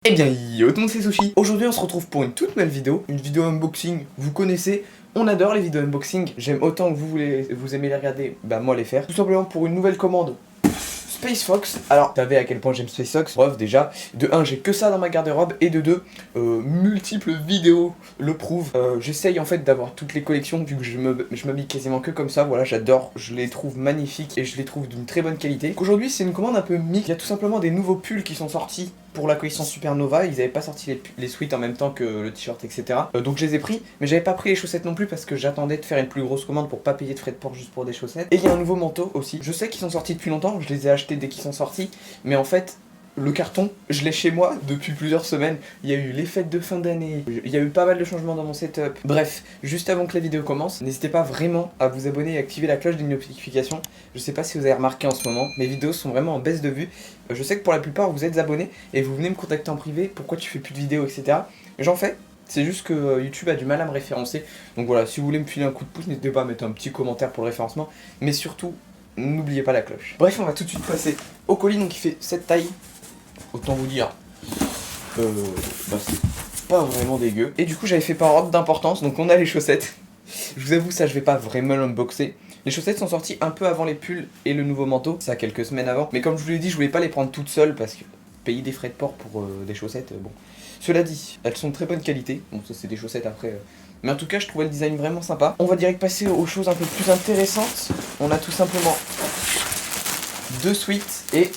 Eh bien yo tout le monde, c'est Sushi. Aujourd'hui on se retrouve pour une toute nouvelle vidéo, une vidéo unboxing. Vous connaissez, on adore les vidéos unboxing. J'aime autant que vous aimez les regarder, bah moi les faire. Tout simplement pour une nouvelle commande Space Fox. Alors, vous savez à quel point j'aime Space Fox. Preuve déjà, de 1 j'ai que ça dans ma garde-robe, et de 2 multiples vidéos le prouvent. J'essaye en fait d'avoir toutes les collections vu que je m'habille quasiment que comme ça. Voilà, j'adore, je les trouve magnifiques et je les trouve d'une très bonne qualité. Aujourd'hui c'est une commande un peu mixte. Il y a tout simplement des nouveaux pulls qui sont sortis pour la collection Supernova. Ils n'avaient pas sorti les sweats en même temps que le t-shirt, etc. Donc je les ai pris, mais j'avais pas pris les chaussettes non plus parce que j'attendais de faire une plus grosse commande pour pas payer de frais de port juste pour des chaussettes. Et il y a un nouveau manteau aussi. Je sais qu'ils sont sortis depuis longtemps, je les ai achetés dès qu'ils sont sortis, mais en fait le carton, je l'ai chez moi depuis plusieurs semaines. Il y a eu les fêtes de fin d'année, il y a eu pas mal de changements dans mon setup. Bref, juste avant que la vidéo commence, n'hésitez pas vraiment à vous abonner et activer la cloche des notifications. Je sais pas si vous avez remarqué en ce moment, mes vidéos sont vraiment en baisse de vue. Je sais que pour la plupart vous êtes abonnés et vous venez me contacter en privé, pourquoi tu fais plus de vidéos, etc. J'en fais, c'est juste que YouTube a du mal à me référencer. Donc voilà, si vous voulez me filer un coup de pouce, n'hésitez pas à mettre un petit commentaire pour le référencement. Mais surtout, n'oubliez pas la cloche. Bref, on va tout de suite passer au colis, donc il fait cette taille. Autant vous dire, c'est pas vraiment dégueu. Et du coup j'avais fait par ordre d'importance, donc on a les chaussettes. Je vous avoue ça je vais pas vraiment l'unboxer. Les chaussettes sont sorties un peu avant les pulls et le nouveau manteau, ça quelques semaines avant. Mais comme je vous l'ai dit, je voulais pas les prendre toutes seules parce que payer des frais de port pour des chaussettes, bon. Cela dit, elles sont de très bonne qualité. Bon ça c'est des chaussettes après. Mais en tout cas je trouvais le design vraiment sympa. On va direct passer aux choses un peu plus intéressantes. On a tout simplement 2 sweats et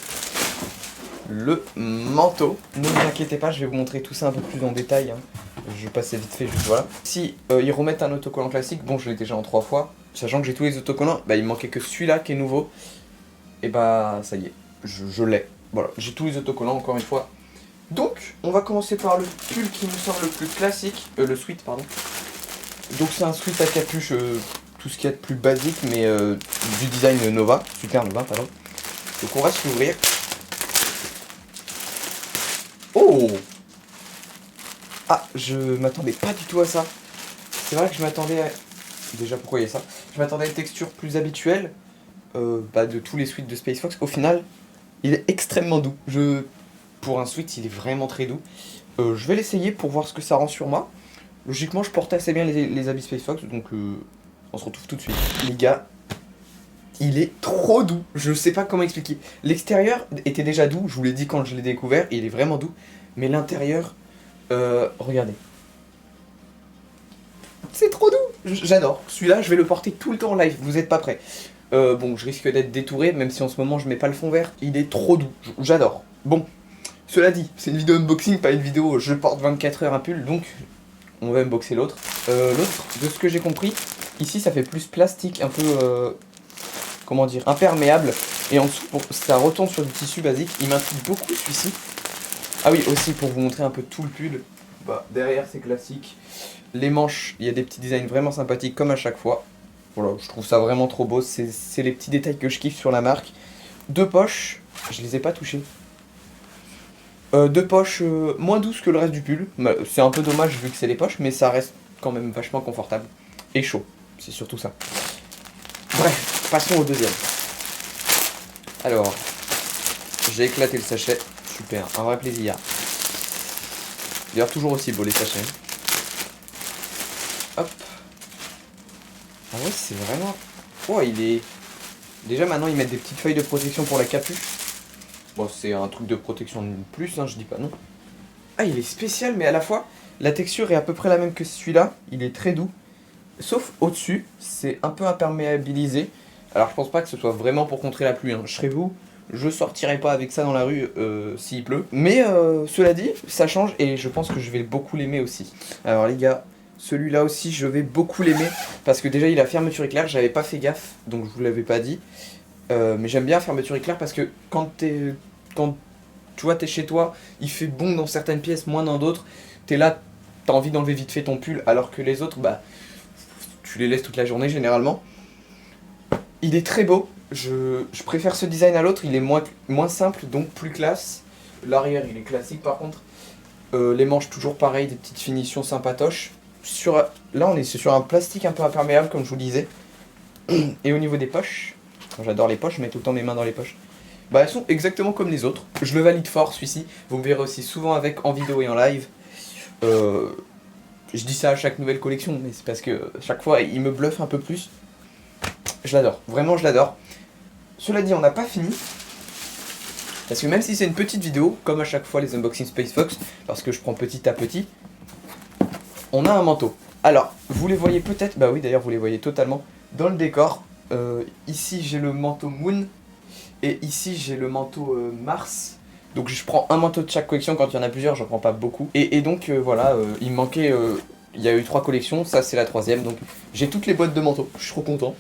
le manteau. Ne vous inquiétez pas, je vais vous montrer tout ça un peu plus en détail, hein. Je passais vite fait, juste voilà. Si ils remettent un autocollant classique, bon je l'ai déjà en 3 fois, sachant que j'ai tous les autocollants, bah il me manquait que celui-là qui est nouveau. Et bah ça y est, je l'ai. Voilà, j'ai tous les autocollants encore une fois. Donc on va commencer par le pull qui me semble le plus classique, le sweat pardon. Donc c'est un sweat à capuche, tout ce qu'il y a de plus basique, mais du design Nova, Supernova pardon. Donc on va se l'ouvrir. Oh! Ah, je m'attendais pas du tout à ça. C'est vrai que je m'attendais à... Déjà, pourquoi il y a ça? Je m'attendais à une texture plus habituelle de tous les sweats de Space Fox. Au final, il est extrêmement doux. Pour un sweat, il est vraiment très doux. Je vais l'essayer pour voir ce que ça rend sur moi. Logiquement, je porte assez bien les habits Space Fox, donc on se retrouve tout de suite. Les gars, il est trop doux, je sais pas comment expliquer. L'extérieur était déjà doux, je vous l'ai dit quand je l'ai découvert, il est vraiment doux. Mais l'intérieur, regardez. C'est trop doux, j'adore. Celui-là, je vais le porter tout le temps en live, vous êtes pas prêts. Bon, je risque d'être détouré, même si en ce moment je mets pas le fond vert. Il est trop doux, j'adore. Bon, cela dit, c'est une vidéo unboxing, pas une vidéo je porte 24 heures un pull, donc on va unboxer l'autre. L'autre, de ce que j'ai compris, ici ça fait plus plastique, un peu... comment dire, imperméable, et en dessous ça retombe sur du tissu basique. Il m'intrigue beaucoup celui-ci. Ah oui, aussi pour vous montrer un peu tout le pull, bah derrière c'est classique. Les manches, il y a des petits designs vraiment sympathiques comme à chaque fois. Voilà, je trouve ça vraiment trop beau, c'est les petits détails que je kiffe sur la marque. 2 poches, je les ai pas touchées. 2 poches moins douces que le reste du pull, c'est un peu dommage vu que c'est les poches, mais ça reste quand même vachement confortable. Et chaud, c'est surtout ça. Bref, passons au deuxième. Alors, j'ai éclaté le sachet. Super, un vrai plaisir. D'ailleurs, toujours aussi beau les sachets. Hop. Ah ouais, c'est vraiment... Oh, il est... Déjà, maintenant, ils mettent des petites feuilles de protection pour la capuche. Bon, c'est un truc de protection de plus, hein, je dis pas non. Ah, il est spécial, mais à la fois, la texture est à peu près la même que celui-là. Il est très doux. Sauf au-dessus, c'est un peu imperméabilisé. Alors je pense pas que ce soit vraiment pour contrer la pluie, hein. Je serais vous, je sortirais pas avec ça dans la rue s'il pleut. Mais cela dit, ça change et je pense que je vais beaucoup l'aimer aussi. Alors les gars, celui-là aussi je vais beaucoup l'aimer. Parce que déjà il a fermeture éclair, j'avais pas fait gaffe, donc je vous l'avais pas dit. Mais j'aime bien fermeture éclair parce que quand tu vois t'es chez toi, il fait bon dans certaines pièces, moins dans d'autres. T'es là, t'as envie d'enlever vite fait ton pull, alors que les autres, bah... tu les laisses toute la journée généralement. Il est très beau, je préfère ce design à l'autre, il est moins simple, donc plus classe. L'arrière il est classique par contre. Les manches toujours pareil, des petites finitions sympatoches. Là on est sur un plastique un peu imperméable comme je vous le disais. Et au niveau des poches, j'adore les poches, je mets tout le temps mes mains dans les poches. bah elles sont exactement comme les autres. Je le valide fort celui-ci, vous me verrez aussi souvent avec en vidéo et en live. Je dis ça à chaque nouvelle collection, mais c'est parce que chaque fois il me bluffe un peu plus. Je l'adore, vraiment je l'adore. Cela dit, on n'a pas fini. Parce que même si c'est une petite vidéo, comme à chaque fois les unboxing Space Fox, parce que je prends petit à petit, on a un manteau. Alors, vous les voyez peut-être, bah oui d'ailleurs vous les voyez totalement dans le décor. Ici j'ai le manteau Moon, et ici j'ai le manteau Mars. Donc je prends un manteau de chaque collection, quand il y en a plusieurs j'en prends pas beaucoup. Et donc voilà, il me manquait, il y a eu 3 collections, ça c'est la 3ème, donc j'ai toutes les boîtes de manteaux, je suis trop content.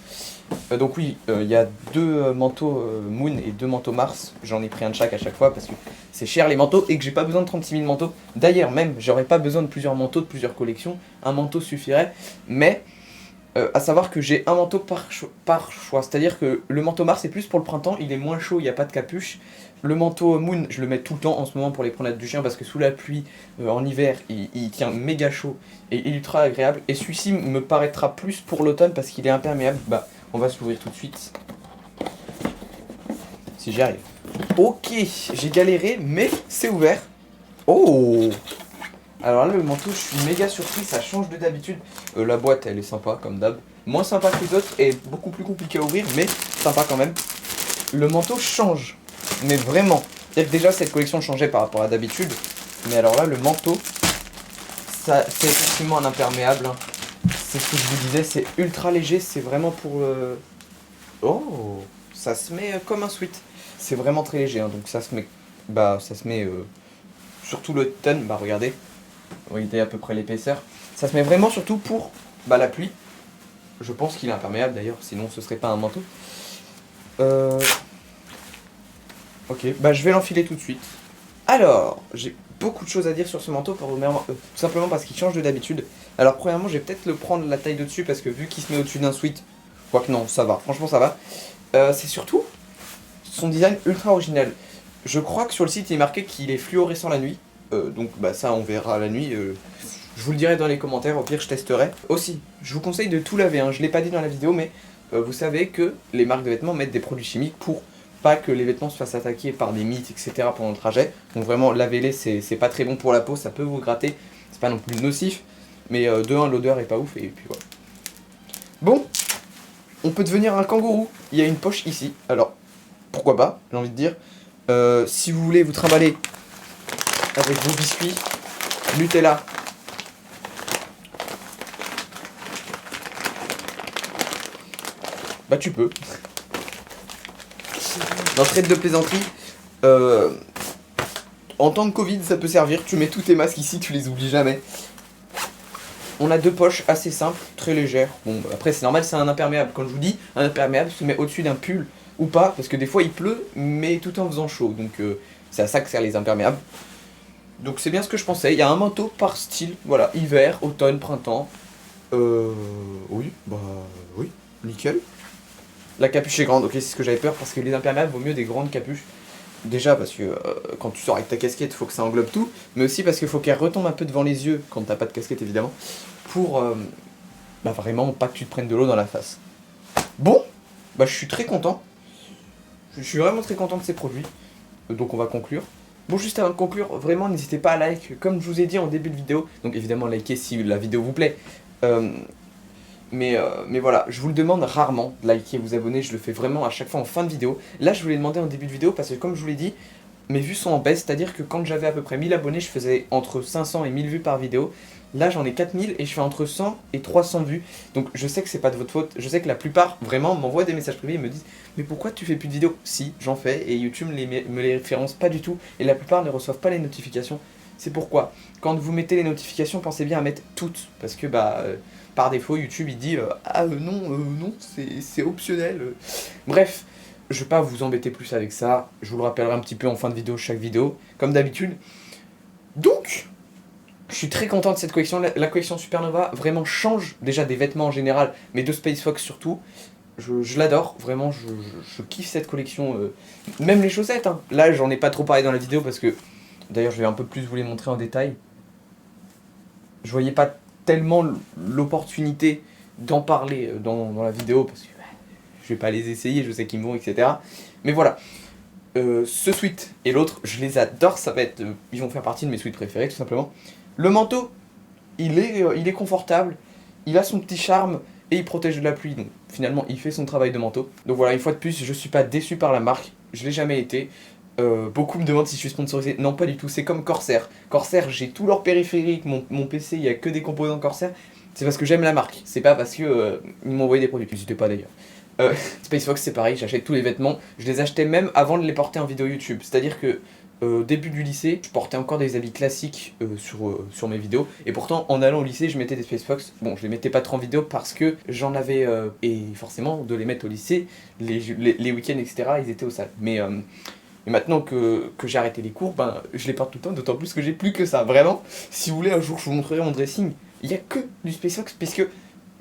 Donc oui, il y a 2 manteaux Moon et 2 manteaux Mars, j'en ai pris un de chaque à chaque fois parce que c'est cher les manteaux et que j'ai pas besoin de 36 000 manteaux. D'ailleurs même, j'aurais pas besoin de plusieurs manteaux, de plusieurs collections, un manteau suffirait, mais à savoir que j'ai un manteau par choix, c'est-à-dire que le manteau Mars c'est plus pour le printemps, il est moins chaud, il n'y a pas de capuche. Le manteau Moon, je le mets tout le temps en ce moment pour les promenades du chien parce que sous la pluie, en hiver, il tient méga chaud et ultra agréable. Et celui-ci me paraîtra plus pour l'automne parce qu'il est imperméable. Bah, on va se l'ouvrir tout de suite. Si j'y arrive. Ok, j'ai galéré, mais c'est ouvert. Oh! Alors là, le manteau, je suis méga surpris, ça change de d'habitude. La boîte, elle est sympa, comme d'hab. Moins sympa que les autres et beaucoup plus compliqué à ouvrir, mais sympa quand même. Le manteau change, mais vraiment. C'est-à-dire que déjà, cette collection changeait par rapport à d'habitude. Mais alors là, le manteau, ça, c'est effectivement un imperméable. Hein. C'est ce que je vous disais, c'est ultra léger, c'est vraiment pour... Oh, ça se met comme un sweat. C'est vraiment très léger, hein, donc ça se met... Bah, ça se met sur tout le tonne, bah regardez. Regardez à peu près l'épaisseur. Ça se met vraiment surtout pour bah, la pluie. Je pense qu'il est imperméable d'ailleurs, sinon ce serait pas un manteau. Ok, bah je vais l'enfiler tout de suite. Alors, j'ai beaucoup de choses à dire sur ce manteau, tout simplement parce qu'il change de d'habitude. Alors premièrement, je vais peut-être le prendre la taille de dessus parce que vu qu'il se met au-dessus d'un sweat, quoique non, ça va, franchement ça va. C'est surtout son design ultra original. Je crois que sur le site il est marqué qu'il est fluorescent la nuit. Donc bah ça on verra la nuit. Je vous le dirai dans les commentaires, au pire je testerai. Aussi, je vous conseille de tout laver, hein. Je l'ai pas dit dans la vidéo mais vous savez que les marques de vêtements mettent des produits chimiques pour pas que les vêtements se fassent attaquer par des mites, etc. pendant le trajet. Donc vraiment lavez-les, c'est pas très bon pour la peau, ça peut vous gratter. C'est pas non plus nocif. Mais de 1, l'odeur est pas ouf et puis voilà. Bon, on peut devenir un kangourou. Il y a une poche ici. Alors, pourquoi pas, j'ai envie de dire. Si vous voulez vous trimballer avec vos biscuits, Nutella. Bah tu peux. Dans trade de plaisanterie, en temps de Covid ça peut servir, tu mets tous tes masques ici, tu les oublies jamais. On a 2 poches assez simples, très légères. Bon après c'est normal, c'est un imperméable. Quand je vous dis un imperméable se met au-dessus d'un pull ou pas, parce que des fois il pleut, mais tout en faisant chaud. Donc c'est à ça que servent les imperméables. Donc c'est bien ce que je pensais, il y a un manteau par style, voilà, hiver, automne, printemps. Oui, bah oui, nickel. La capuche est grande, ok, c'est ce que j'avais peur parce que les imperméables vaut mieux des grandes capuches. Déjà parce que quand tu sors avec ta casquette, faut que ça englobe tout, mais aussi parce qu'il faut qu'elle retombe un peu devant les yeux quand t'as pas de casquette évidemment, pour bah vraiment pas que tu te prennes de l'eau dans la face. Bon, bah je suis très content. Je suis vraiment très content de ces produits. Donc on va conclure. Bon, juste avant de conclure, vraiment n'hésitez pas à like, comme je vous ai dit en début de vidéo. Donc évidemment likez si la vidéo vous plaît. Mais voilà, je vous le demande rarement de liker, vous abonner, je le fais vraiment à chaque fois en fin de vidéo. Là, je vous l'ai demandé en début de vidéo parce que comme je vous l'ai dit, mes vues sont en baisse, c'est-à-dire que quand j'avais à peu près 1000 abonnés, je faisais entre 500 et 1000 vues par vidéo. Là, j'en ai 4000 et je fais entre 100 et 300 vues. Donc je sais que c'est pas de votre faute, je sais que la plupart, vraiment, m'envoient des messages privés et me disent « Mais pourquoi tu fais plus de vidéos ?» Si, j'en fais et YouTube me les référence pas du tout et la plupart ne reçoivent pas les notifications. C'est pourquoi, quand vous mettez les notifications, pensez bien à mettre toutes, parce que par défaut, YouTube il dit non, c'est optionnel. Bref, je vais pas vous embêter plus avec ça, je vous le rappellerai un petit peu en fin de vidéo, chaque vidéo, comme d'habitude. Donc, je suis très content de cette collection, la collection Supernova vraiment change déjà des vêtements en général, mais de Space Fox surtout. Je l'adore, vraiment, je kiffe cette collection, même les chaussettes, hein. Là, j'en ai pas trop parlé dans la vidéo parce que, d'ailleurs, je vais un peu plus vous les montrer en détail. Je voyais pas tellement l'opportunité d'en parler dans la vidéo parce que je vais pas les essayer, je sais qu'ils me vont, etc. Mais voilà, ce sweat et l'autre, je les adore, ça va être, ils vont faire partie de mes sweats préférés tout simplement. Le manteau, il est confortable, il a son petit charme et il protège de la pluie, donc finalement il fait son travail de manteau. Donc voilà, une fois de plus, je suis pas déçu par la marque, je l'ai jamais été. Beaucoup me demandent si je suis sponsorisé, non pas du tout, c'est comme Corsair. Corsair, j'ai tout leur périphérique, mon PC, il y a que des composants Corsair, c'est parce que j'aime la marque, c'est pas parce que ils m'ont envoyé des produits, n'hésitez pas d'ailleurs. Space Fox c'est pareil, j'achète tous les vêtements, je les achetais même avant de les porter en vidéo YouTube, c'est-à-dire que début du lycée, je portais encore des habits classiques sur mes vidéos, et pourtant en allant au lycée je mettais des Space Fox, bon je les mettais pas trop en vidéo parce que j'en avais, et forcément de les mettre au lycée, les week-ends etc, ils étaient aux salles, mais maintenant que j'ai arrêté les cours, ben je les porte tout le temps, d'autant plus que j'ai plus que ça, vraiment, si vous voulez un jour je vous montrerai mon dressing, il y a que du Space Fox, puisque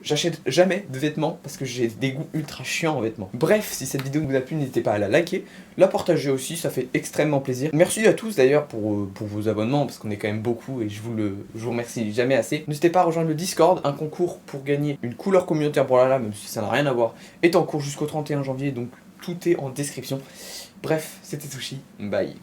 j'achète jamais de vêtements parce que j'ai des goûts ultra chiants en vêtements. Bref, si cette vidéo vous a plu, n'hésitez pas à la liker, la partager aussi, ça fait extrêmement plaisir. Merci à tous d'ailleurs pour vos abonnements, parce qu'on est quand même beaucoup et je vous remercie jamais assez. N'hésitez pas à rejoindre le Discord, un concours pour gagner une couleur communautaire Brawlhalla, même si ça n'a rien à voir, est en cours jusqu'au 31 janvier, donc tout est en description. Bref, c'était Sushi, bye.